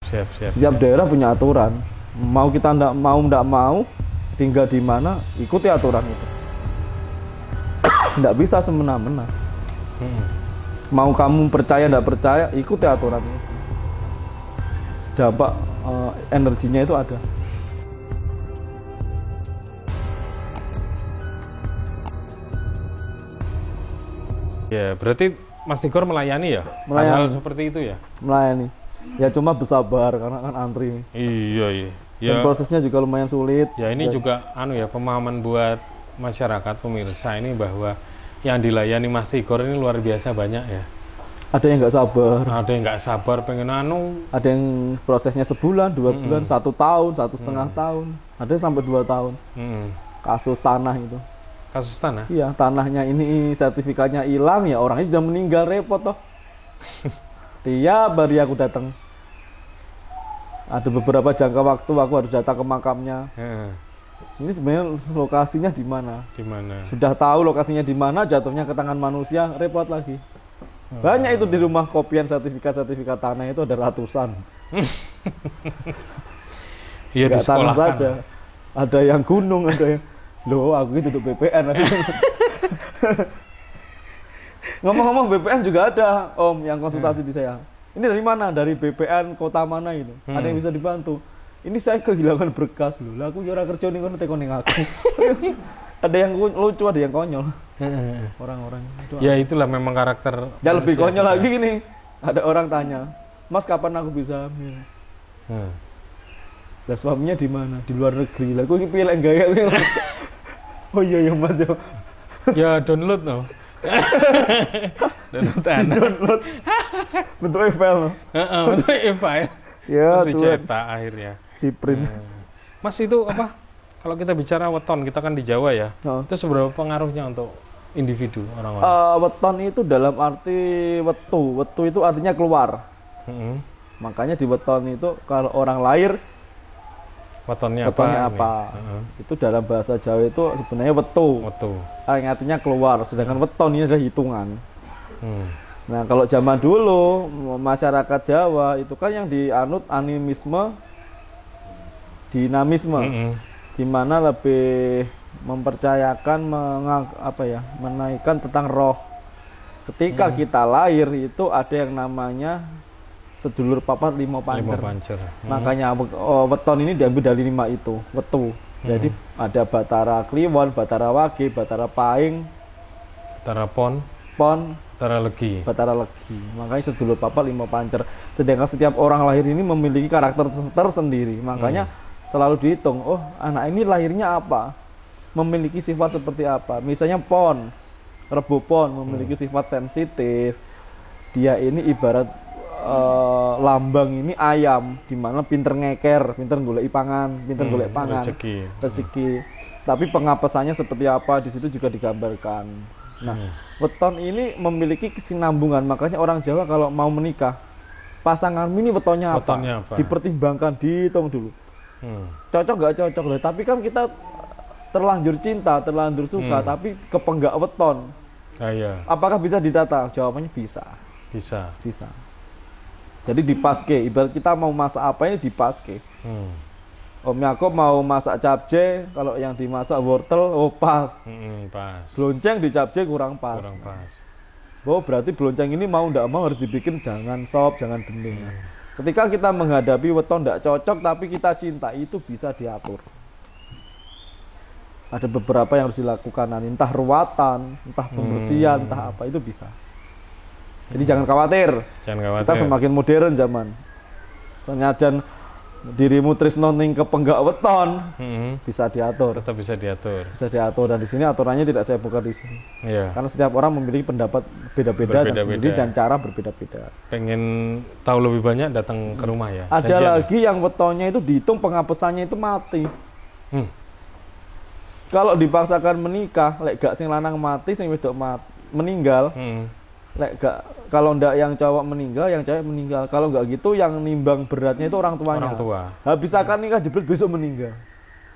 Siap. Setiap daerah punya aturan. Mau kita ndak mau tinggal di mana, ikuti aturan itu. Nggak bisa semena-mena. Mau kamu percaya nggak percaya, ikuti aturan itu. Dampak energinya itu ada. Ya, berarti Mas Tigor melayani ya? Melayani. Hal seperti itu ya? Melayani. Ya cuma bersabar karena kan antri. Iya. Dan Ya, prosesnya juga lumayan sulit. ya ini juga pemahaman buat masyarakat pemirsa ini bahwa yang dilayani Mas Tigor ini luar biasa banyak ya. Ada yang nggak sabar. Ada yang nggak sabar pengen Ada yang prosesnya sebulan, 2 bulan, 1 tahun, 1,5 tahun. Ada yang sampai 2 tahun. Kasus tanah itu. Kasus tanah. Iya, tanahnya ini sertifikatnya hilang ya, orangnya sudah meninggal, repot toh. Tiap hari aku datang. Ada beberapa jangka waktu aku harus datang ke makamnya. Ini sebenarnya lokasinya di mana? Di mana? Sudah tahu lokasinya di mana, jatuhnya ke tangan manusia, repot lagi. Banyak itu di rumah kopian sertifikat tanah itu ada ratusan. Iya, di Nggak sekolah tanah saja. Ada yang gunung, ada yang loh, aku itu duduk BPN. Ngomong-ngomong BPN juga ada Om yang konsultasi di saya. Ini dari mana? Dari BPN kota mana itu? Ada yang bisa dibantu? Ini saya kehilangan berkas loh. Lah aku ora kerja ning kono tekon ning aku. Ada yang lucu, ada yang konyol. Orang-orang itu. Ya itulah memang karakter. Ya lebih manusia konyol kita. lagi gini. Ada orang tanya, "Mas, kapan aku bisa hamil?" Lah suaminya di mana? Di luar negeri. Lah aku iki piye lek gaya. Oh iya Mas ya. Ya download no. Download. Bentuk file. Bentuk file. Ya, terus dicetak akhirnya. Di print. Mas itu apa? Kalau kita bicara weton, kita kan di Jawa ya. Itu seberapa pengaruhnya untuk individu orang-orang? Weton itu dalam arti wetu. Wetu itu artinya keluar. Makanya di weton itu kalau orang lahir wetonnya apa? Itu dalam bahasa Jawa itu sebenarnya wetu. Yang artinya keluar. Sedangkan weton ini adalah hitungan. Nah kalau zaman dulu masyarakat Jawa itu kan yang dianut animisme, dinamisme, di mana lebih mempercayakan menaikkan tentang roh. Ketika kita lahir itu ada yang namanya sedulur papat limo pancer. Makanya weton ini diambil dari 5 itu, wetu. Jadi ada Batara Kliwon, Batara Wage, Batara Paing, Batara Pon, Batara Legi. Makanya sedulur papat limo pancer. Sedangkan setiap orang lahir ini memiliki karakter tersendiri. Makanya selalu dihitung, oh anak ini lahirnya apa? Memiliki sifat seperti apa? Misalnya Pon, Rebo Pon memiliki sifat sensitif. Dia ini ibarat lambang ini ayam, di mana pinter ngeker, pinter golek pangan, rezeki. Tapi pengapesannya seperti apa di situ juga digambarkan. Nah, weton ini memiliki kesinambungan, makanya orang Jawa kalau mau menikah, pasangan ini wetonnya apa? Dipertimbangkan, dihitung dulu. Cocok nggak cocok loh. Tapi kan kita terlanjur cinta, terlanjur suka, tapi kepenggak weton. Apakah bisa ditata? Jawabannya bisa. Jadi dipaske, ibarat kita mau masak apa ini dipaske. Om Yakob mau masak capce, kalau yang dimasak wortel, oh pas. Blonceng di capce kurang pas. Oh berarti blonceng ini mau ndak mau harus dibikin jangan sop, jangan bening. Ketika kita menghadapi weton ndak cocok tapi kita cinta, itu bisa diatur. Ada beberapa yang harus dilakukan, entah ruatan, entah pembersihan, entah apa, itu bisa. Jadi jangan khawatir. Kita semakin modern zaman. Senyajan dirimu tresno ning kepenggak weton, bisa diatur. Tetap bisa diatur. Dan di sini aturannya tidak saya buka di sini. Karena setiap orang memiliki pendapat beda-beda dan cara berbeda-beda. Pengen tahu lebih banyak datang ke rumah ya. Ada lagi yang wetonnya itu dihitung pengapesannya itu mati. Kalau dipaksakan menikah, lek gak sing lanang mati, sing wedok meninggal. Lek gak, kalau ndak yang cowok meninggal, yang cewek meninggal. Kalau nggak gitu, yang nimbang beratnya itu orang tuanya. Habis akan nikah jebret besok meninggal.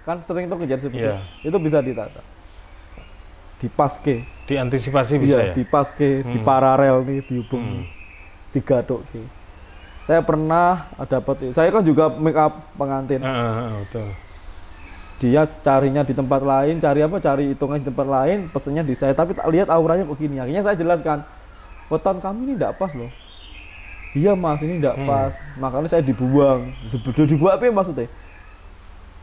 Kan sering tuh kejadian seperti itu bisa ditata. Dipaske. Diantisipasi bisa ya? Dipaske, di paralel nih, dihubung, digaduk. Saya pernah dapat, saya kan juga make up pengantin. Betul. Dia carinya di tempat lain, cari hitungan di tempat lain, pesennya di saya, tapi tak lihat auranya begini. Akhirnya saya jelaskan, weton kamu ini tidak pas loh. Iya mas, ini tidak pas. Makanya saya dibuang. Dibuang apa ya maksudnya?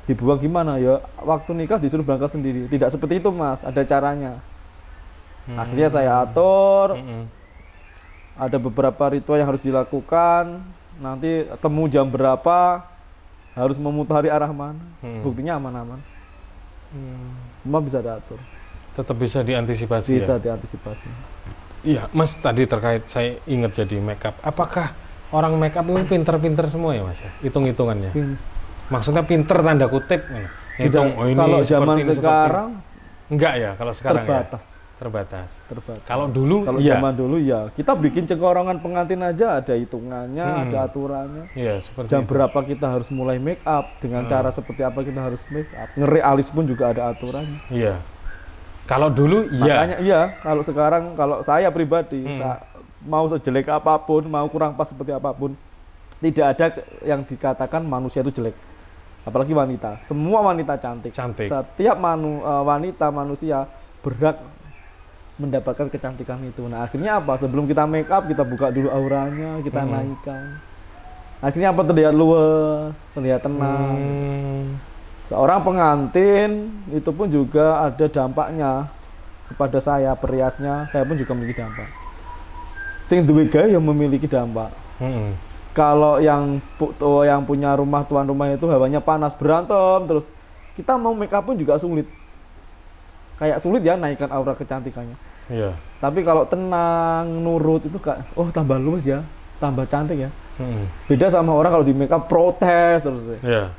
Dibuang gimana ya? Waktu nikah disuruh berangkat sendiri. Tidak seperti itu mas, ada caranya. Akhirnya saya atur. Ada beberapa ritual yang harus dilakukan. Nanti temu jam berapa, harus memutari arah mana. Buktinya aman-aman. Semua bisa diatur. Tetap bisa diantisipasi. Bisa diantisipasi. Iya, mas tadi terkait saya ingat jadi makeup. Apakah orang makeup itu pinter-pinter semua ya mas? Hitung-hitungannya. Maksudnya pinter tanda kutip. Hitung. Oh, ini kalau zaman sekarang enggak ya? Kalau sekarang terbatas. Ya? Terbatas. Kalau dulu, zaman dulu ya, kita bikin cengkorongan pengantin aja ada hitungannya, ada aturannya. Iya, seperti jam berapa kita harus mulai make up, dengan cara seperti apa kita harus make up. Ngeri alis pun juga ada aturannya. Iya. Kalau dulu, makanya iya. Kalau sekarang, kalau saya pribadi, mau sejelek apapun, mau kurang pas seperti apapun, tidak ada yang dikatakan manusia itu jelek. Apalagi wanita. Semua wanita cantik. Setiap wanita manusia berhak mendapatkan kecantikan itu. Nah akhirnya apa? Sebelum kita make up, kita buka dulu auranya, kita naikkan. Akhirnya apa? Terlihat luwes, terlihat tenang. Seorang pengantin itu pun juga ada dampaknya kepada saya, periasnya. Saya pun juga memiliki dampak. Sing duwe gawe yang memiliki dampak. Kalau yang punya rumah, tuan rumah itu hawanya panas, berantem terus, kita mau make up pun juga sulit. Kayak sulit ya naikkan aura kecantikannya. Iya. Tapi kalau tenang, nurut itu tambah luwes ya, tambah cantik ya. Beda sama orang kalau di make up protes terus. Iya.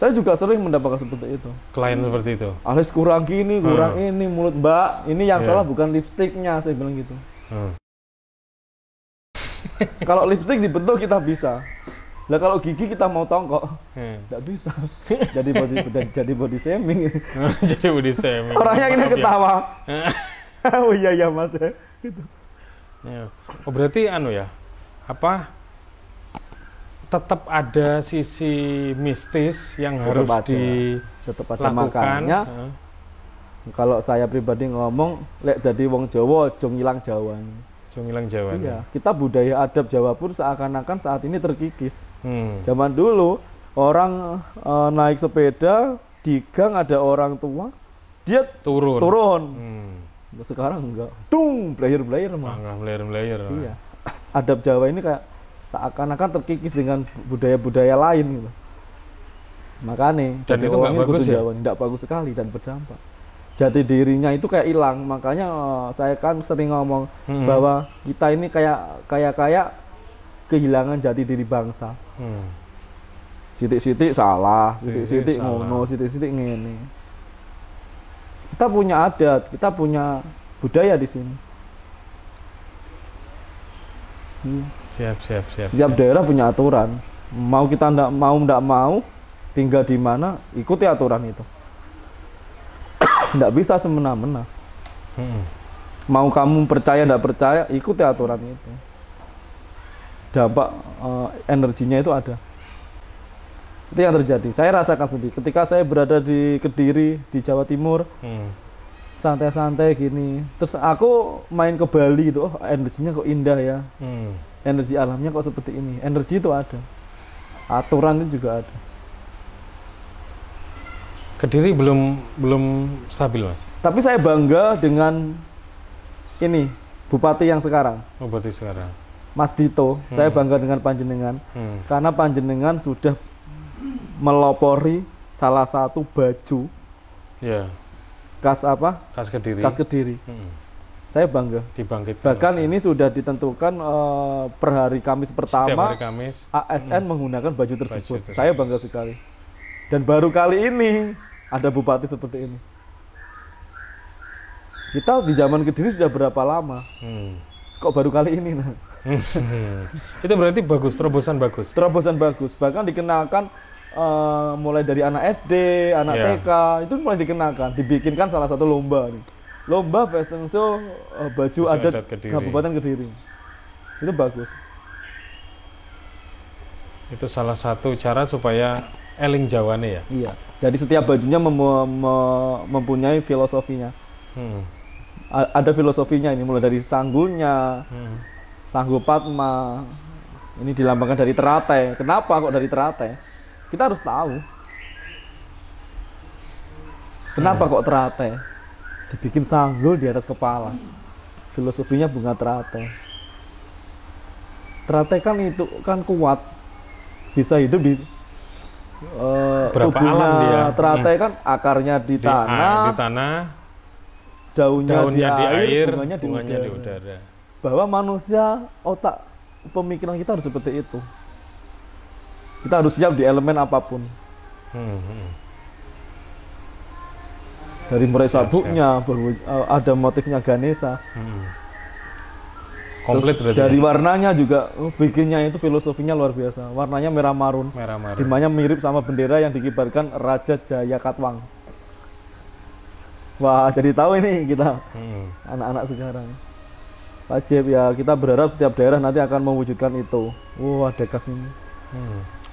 Saya juga sering mendapatkan seperti itu. Klien seperti itu. Alis kurang gini, kurang ini, mulut mbak, ini yang salah bukan lipstiknya, saya bilang gitu. Kalau lipstik dibentuk kita bisa. Lah kalau gigi kita mau tongkok, nggak bisa. Jadi body shaming. Jadi body shaming. Orangnya ini ketawa. Oh iya mas. Gitu. Oh berarti ya, tetap ada sisi mistis yang harus dilakukan. Makanya kalau saya pribadi ngomong, lek jadi wong Jawa, aja ngilang Jawa. Iya, kita budaya adab Jawa pun seakan-akan saat ini terkikis. Zaman dulu orang naik sepeda di gang ada orang tua, dia turun. Sekarang enggak. Blayer mah. Blayer. Iya. Adab Jawa ini kayak seakan-akan terkikis dengan budaya-budaya lain gitu. Makanya dan itu nggak bagus ya? Tidak bagus sekali dan berdampak. Jati dirinya itu kayak hilang. Makanya saya kan sering ngomong bahwa kita ini kayak kehilangan jati diri bangsa. Sitik-sitik salah, sitik-sitik ngono, sitik-sitik ngene. Kita punya adat, kita punya budaya di sini. Siap. Setiap daerah punya aturan. Mau kita ndak mau, tinggal di mana, ikuti aturan itu. Ndak bisa semena-mena. Mau kamu percaya ndak percaya, ikuti aturan itu. Dampak energinya itu ada. Itu yang terjadi. Saya rasakan sendiri. Ketika saya berada di Kediri, di Jawa Timur, santai-santai gini. Terus aku main ke Bali gitu, energinya kok indah ya. Energi alamnya kok seperti ini. Energi itu ada. Aturan itu juga ada. Kediri belum stabil mas. Tapi saya bangga dengan ini bupati yang sekarang. Bupati sekarang. Mas Dito. Saya bangga dengan panjenengan karena panjenengan sudah melopori salah satu baju. Khas apa? Khas Kediri. Khas Kediri. Saya bangga. Dibangkitkan. Bahkan ini sudah ditentukan per hari Kamis pertama. Setiap hari Kamis. ASN menggunakan baju tersebut. Saya bangga sekali. Dan baru kali ini ada bupati seperti ini. Kita di zaman Kediri sudah berapa lama? Kok baru kali ini? Nah? Itu berarti bagus, terobosan bagus. Terobosan bagus. Bahkan dikenalkan mulai dari anak SD, anak TK, itu mulai dikenalkan. Dibikinkan salah satu lomba nih. Lomba fashion show baju adat Kabupaten Kediri. Itu bagus. Itu salah satu cara supaya eling Jawane ya. Iya. Jadi setiap bajunya mempunyai filosofinya. Ada filosofinya ini, mulai dari sanggulnya, sanggul Padma. Ini dilambangkan dari teratai. Kenapa kok dari teratai? Kita harus tahu. Kenapa kok teratai? Dibikin sanggul di atas kepala. Filosofinya bunga teratai. Teratai kan itu kan kuat. Bisa hidup di berapa alam dia. Teratai kan akarnya di tanah, daunnya di air, bunganya di udara. Bahwa manusia, otak pemikiran kita harus seperti itu. Kita harus siap di elemen apapun. Dari mulai sabuknya, ada motifnya Ganesha. Komplit berarti. Dari warnanya juga, bikinnya itu filosofinya luar biasa. Warnanya merah marun. Dimana mirip sama bendera yang dikibarkan Raja Jayakatwang. Wah, jadi tahu ini kita anak-anak sekarang. Wajib ya, kita berharap setiap daerah nanti akan mewujudkan itu. Ada khas ini.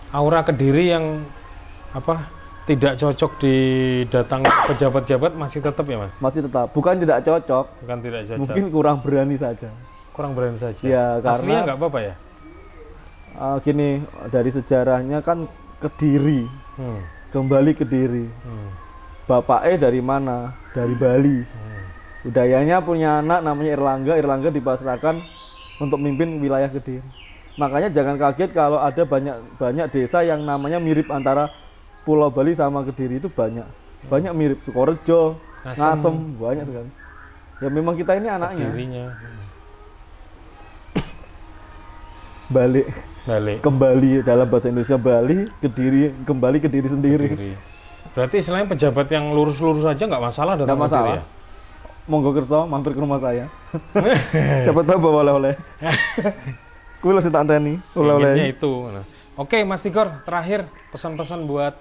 Aura Kediri yang tidak cocok didatangi pejabat-pejabat masih tetap ya Mas? Masih tetap, bukan tidak cocok. Bukan tidak cocok. Mungkin kurang berani saja. Kurang berani saja. Ya, aslinya karena nggak apa-apa ya? Gini, dari sejarahnya kan Kediri, kembali Kediri. Bapaknya dari mana? Dari Bali. Budayanya punya anak namanya Erlangga. Erlangga dipasrahkan untuk memimpin wilayah Kediri. Makanya jangan kaget kalau ada banyak desa yang namanya mirip antara Pulau Bali sama Kediri, itu banyak mirip. Sukorejo, Ngasem, banyak sekali. Ya memang kita ini anaknya. Kedirinya. Balik. Kembali dalam bahasa Indonesia Bali, Kediri, kembali ke diri sendiri. Berarti selain pejabat yang lurus-lurus aja nggak masalah datang ke Kediri ya? Monggo kerso mampir ke rumah saya. Siapa tahu bawa oleh-oleh. Kuwi lho tak anteni, oleh-oleh. Itu. Nah. Oke, Mas Tigor, terakhir pesan-pesan buat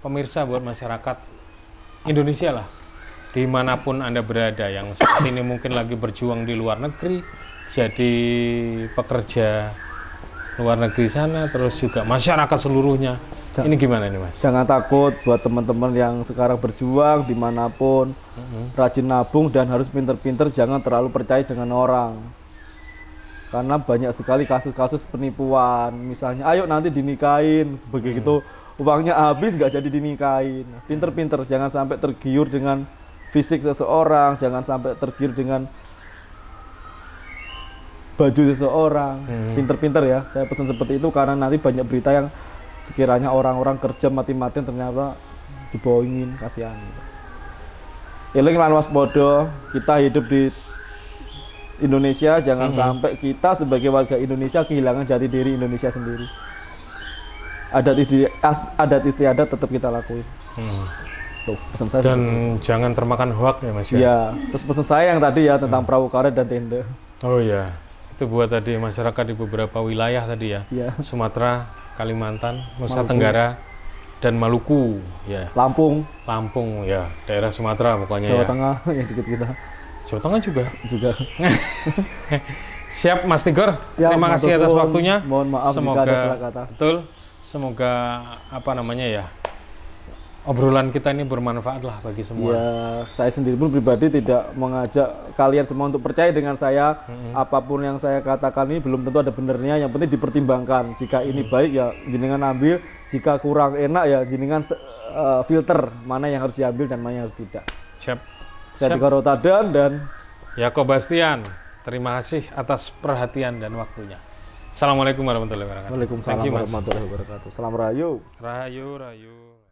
pemirsa, buat masyarakat Indonesia lah, dimanapun Anda berada, yang saat ini mungkin lagi berjuang di luar negeri, jadi pekerja luar negeri sana, terus juga masyarakat seluruhnya. Ini gimana nih Mas? Jangan takut buat teman-teman yang sekarang berjuang dimanapun, rajin nabung dan harus pinter-pinter, jangan terlalu percaya dengan orang. Karena banyak sekali kasus-kasus penipuan, misalnya ayo nanti dinikahin, begitu uangnya habis nggak jadi dinikahin. Pinter-pinter, jangan sampai tergiur dengan fisik seseorang, jangan sampai tergiur dengan baju seseorang. Pinter-pinter ya, saya pesan seperti itu karena nanti banyak berita yang sekiranya orang-orang kerja mati-matian ternyata dibohongin, kasihan. Eling lan waspada, kita hidup di Indonesia, jangan sampai kita sebagai warga Indonesia kehilangan jati diri Indonesia sendiri. Adat istiadat tetap kita lakuin. Tuh, pesan saya. Dan jangan termakan hoak ya Mas ya. Iya, terus pesan saya yang tadi ya tentang perahu karet dan tenda. Oh iya. Itu buat tadi masyarakat di beberapa wilayah tadi ya. Sumatera, Kalimantan, Nusa Tenggara, dan Maluku ya. Lampung ya, daerah Sumatera pokoknya. Jawa Tengah yang dikit kita. Jawa Tengah juga. Siap Mas Tigor. Terima kasih atas waktunya. Mohon maaf semoga jika ada salah kata. Betul. Semoga obrolan kita ini bermanfaat lah bagi semua. Ya, saya sendiri pun pribadi tidak mengajak kalian semua untuk percaya dengan saya. Apapun yang saya katakan ini belum tentu ada benernya. Yang penting dipertimbangkan. Jika ini baik ya jenengan ambil. Jika kurang enak ya jenengan filter mana yang harus diambil dan mana yang harus tidak. Siap. Saya Tigor Rotadan dan Yakob Bastian. Terima kasih atas perhatian dan waktunya. Assalamualaikum warahmatullahi wabarakatuh. Waalaikumsalam warahmatullahi wabarakatuh. Salam Rahayu. Rahayu.